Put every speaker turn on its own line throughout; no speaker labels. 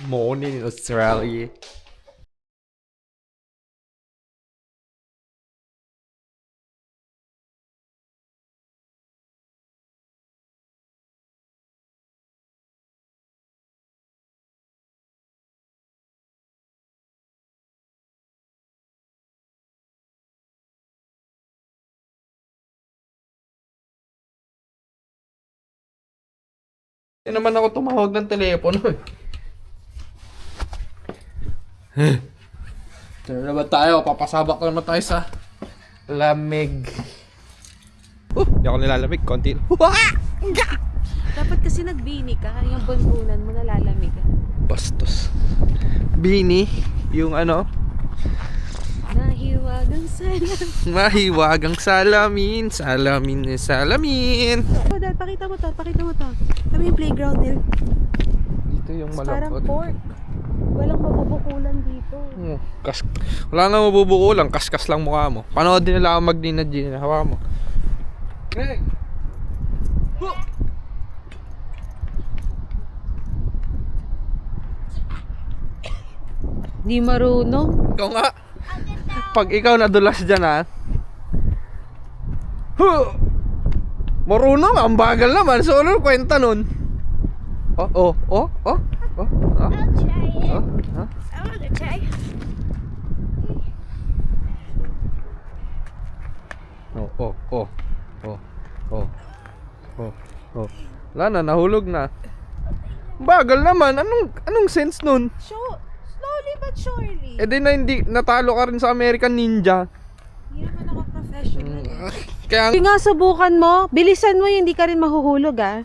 Morning in Australia. Hindi naman ako tumawag ng telepono eh. Saan na ba tayo? Papasabak lang na tayo sa lamig. Hindi ako nilalamig. Konti.
Dapat kasi nagbini ka. Yung bunbunan mo nalalamig.
Bastos. Bini. Yung ano?
Nahiwagang salamin.
Mahiwagang salamin. Salamin ni salamin.
Oh, Dad, pakita mo to. Kami yung playground nila.
Dito yung
Parang
malambot.
pork. Walang mabubukulan dito.
Wala nga mabubukulang. Kaskas lang mukha mo. Panood din nila ako magdinad-dinad. Hawa mo. Greg!
Di marunong.
Ikaw nga. Pag ikaw nadulas dyan ha. Marunong, ang bagal naman. So ano kwenta nun? Oh.
I'll try it.
Oh.
I want to try.
Wala na, nahulog na. Bagal naman. Anong sense nun?
Slowly but surely.
Eh di na hindi natalo ka rin sa American Ninja.
Hindi naman ako professional.
Kaya
Sige nga, subukan mo. Bilisan mo, hindi ka rin mahuhulog ah.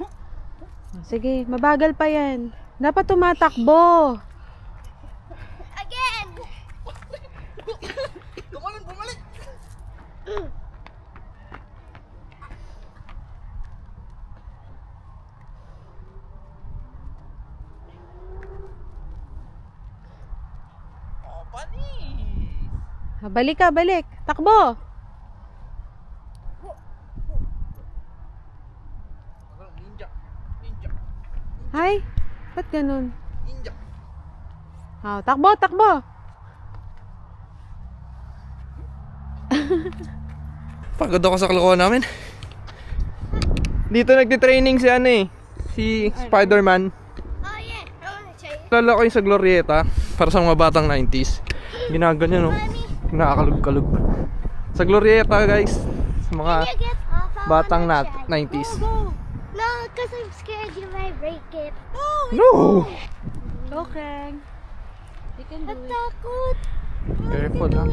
Sige, mabagal pa yan. Dapat tumatakbo.
Again.
bumalik.
Balik ka, balik. Takbo. Hay, ba't ganun?
Ninja.
Takbo.
Pagod ako sa kalokohan namin. Dito nagtitraining si ano eh. Si Spider-Man.
Oh yeah, I want to try it.
Lala ko yung sa Glorieta. Para sa mga batang 90s. Ginaganyan no. Nakakalug-kalug. Sa Glorieta guys. Sa mga
Can you get off? I
batang
wanna try.
90s.
Go.
No, because I'm scared you might break it.
No!
Okay. You can do
Ang
it.
takot.
Careful ha.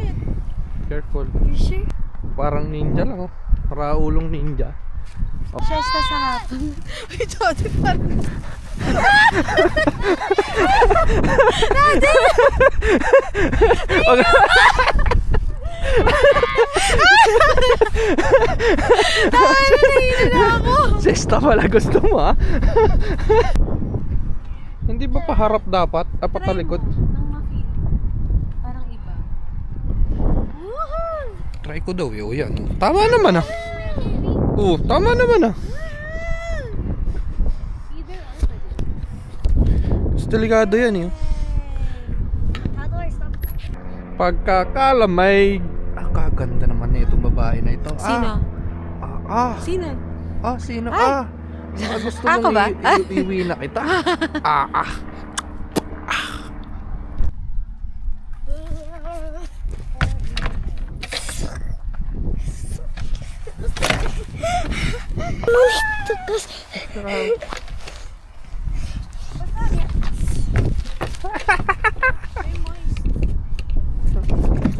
Careful.
You sure?
Parang ninja lang oh. Para ulong ninja.
Siesta sa hapon. Wait, sorry, parang...
Sesta pala gusto mo ha? Hindi ba paharap dapat? Patalikod?
Nang ma-feel. Parang iba.
Try ko daw yun. Yan. Tama naman ah. Oo, tama naman ah.
Either or pwede.
Mas delikado yan eh.
How do I stop?
Pagkakalamay. Kaganda naman na itong babae na ito.
Sino? Sino?
Sino?
Ay!
Gusto
Ako
mong
ba?
iwi na kita.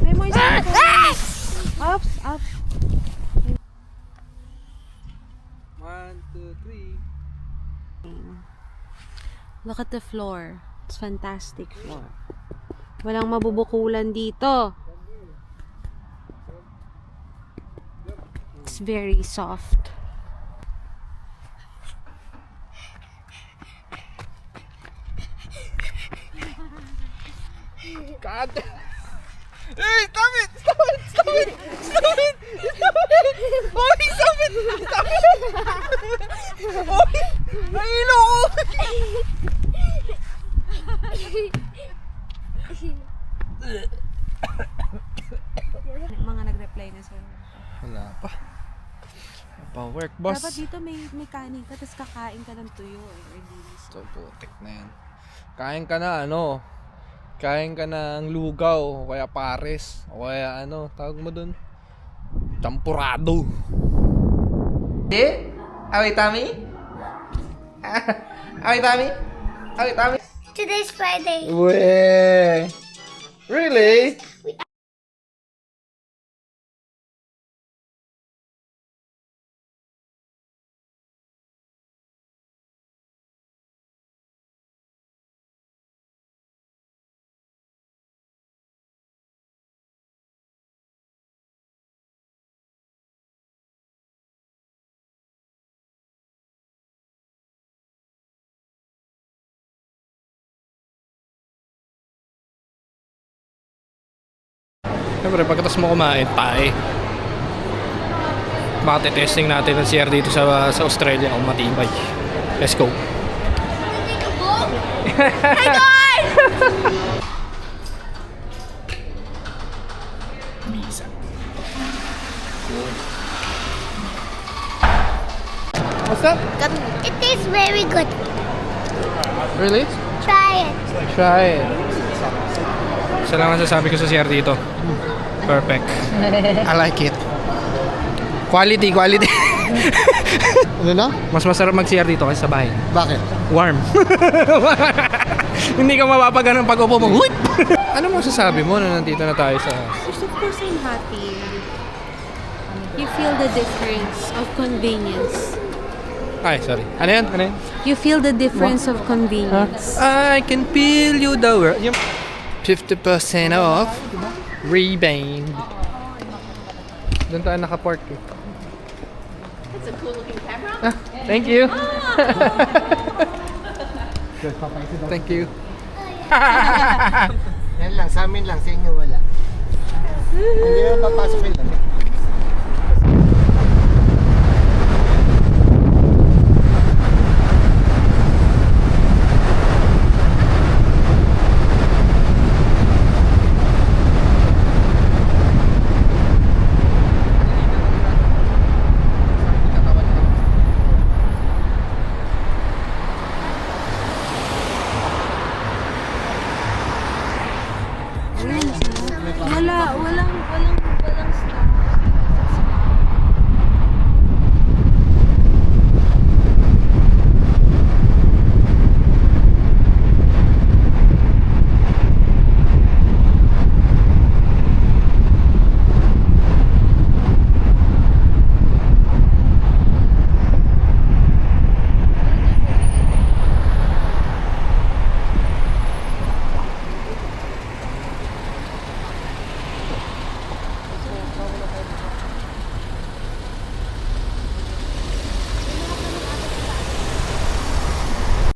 May moist Ups.
1, 2, 3.
Look at the floor. It's fantastic floor. Walang mabubukulan dito. It's very soft.
God. Hey, stop it! Stop it! Stop it! Stop it! Stop it! Oh, stop it! Stop it! Oh, nahilo ko!
Mga nag-reply na sa'yo.
Wala pa. Wala pa work, boss.
Dapat dito may kanin ka, tapos kakain ka ng tuyo or dilis.
So, putik na yan. Kain ka na, kain ka ng lugaw, o kaya pares, o kaya tawag mo dun? Champurado. Awi Tami? Awi Tami? Awi Tami?
Today's Friday.
Weh. Really? Siyempre, pagkatapos mo kumain, tae. Baka testing natin ang CR dito sa Australia kung matibay. Let's go.
Hey guys!
Visa. What's that?
It tastes very good.
Really?
Try it.
Try it. Isa lang ang sasabi ko sa CR dito. Perfect. I like it. Quality.
Ano na?
Mas masarap mag-CR dito kaysa sa bahay.
Bakit?
Warm. Hindi ka mapapagano pag upo mo. Huit! Ano mo sasabi mo na nandito na tayo sa...
First of course, I'm happy. You feel the difference of convenience.
Ay, sorry. Ano yan?
You feel the difference of convenience.
I can feel you the world. 50% off. Rebate. Doon tayo nakapark eh.
That's a cool looking camera.
Thank you. Thank you.
Yan lang, sa amin lang, sa inyo wala. Hindi na papasok yun lang.
Walang